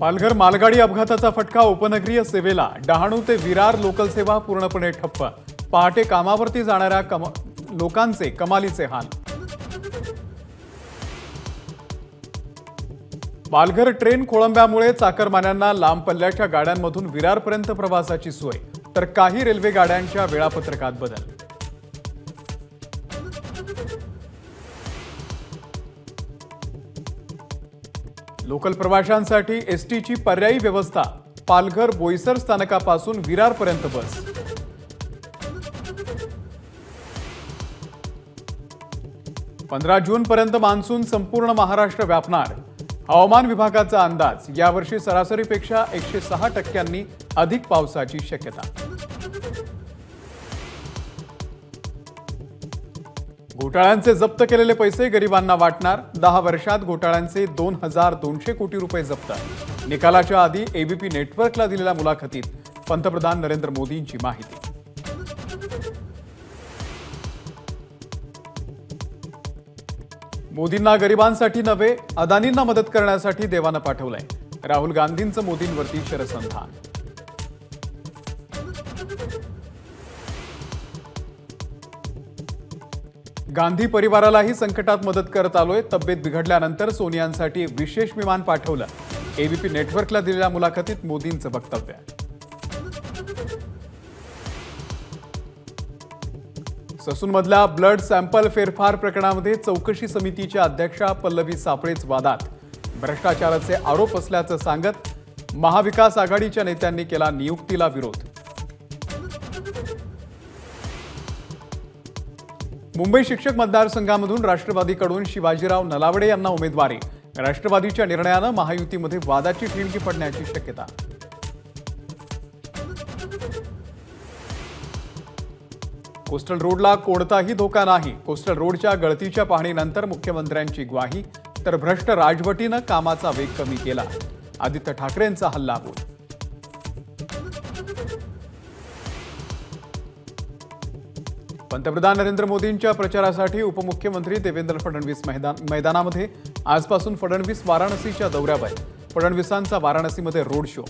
पालघर मालगाडी अपघाताचा फटका उपनगरीय सेवेला। डहाणू ते विरार लोकल सेवा पूर्णपणे ठप्प। पहाटे कामावरती जाणाऱ्या लोकांचे कमालीचे हाल। पालघर ट्रेन खोळंब्यामुळे चाकरमान्यांना लांब पल्ल्याच्या गाड्यांमधून विरारपर्यंत प्रवासाची सोय, तर काही रेल्वे गाड्यांच्या वेळापत्रकात बदल। लोकल प्रवाशांसाठी एसटीची पर्यायी व्यवस्था। पालघर बोईसर स्थानकापासून विरारपर्यंत बस। पंधरा जून पर्यंत मान्सून संपूर्ण महाराष्ट्र व्यापणार। हवामान विभागाचा अंदाज, यावर्षी सरासरीपेक्षा 106% अधिक पावसाची शक्यता। घोटाळ्यांचे जप्त केलेले पैसे गरिबांना वाटणार। 10 वर्षात घोटाळ्यांचे 2200 कोटी रुपये जप्त। निकालाच्या आधी एबीपी नेटवर्कला दिलेल्या मुलाखतीत पंतप्रधान नरेंद्र मोदींची माहिती। मोदींना गरिबांसाठी नव्हे, अदानींना मदत करण्यासाठी देवानं पाठवलंय। राहुल गांधींचं मोदींवरती शरसंधान। गांधी परिवारालाही संकटात मदत करत आलोय। तब्येत बिघडल्यानंतर सोनियांसाठी विशेष विमान पाठवलं। एबीपी नेटवर्कला दिलेल्या मुलाखतीत मोदींचं वक्तव्य। ससूनमधल्या ब्लड सॅम्पल फेरफार प्रकरणामध्ये चौकशी समितीच्या अध्यक्षा पल्लवी सापळेच वादात। भ्रष्टाचाराचे आरोप असल्याचं सांगत महाविकास आघाडीच्या नेत्यांनी केला नियुक्तीला विरोध। मुंबई शिक्षक मतदारसंघामधून राष्ट्रवादीकडून शिवाजीराव नलावडे यांना उमेदवारी। राष्ट्रवादीच्या निर्णयानं महायुतीमध्ये वादाची ठिणगी पडण्याची शक्यता। कोस्टल रोडला कोणताही धोका नाही। कोस्टल रोडच्या गळतीच्या पाहणीनंतर मुख्यमंत्र्यांची ग्वाही, तर भ्रष्ट राजवटीनं कामाचा वेग कमी केला। आदित्य ठाकरेंचा हल्लाबोल। पंतप्रधान नरेंद्र मोदींच्या प्रचारासाठी उपमुख्यमंत्री देवेंद्र फडणवीस मैदानामध्ये। आजपासून फडणवीस वाराणसीच्या दौऱ्यावर। फडणवीसांचा वाराणसीमध्ये रोड शो।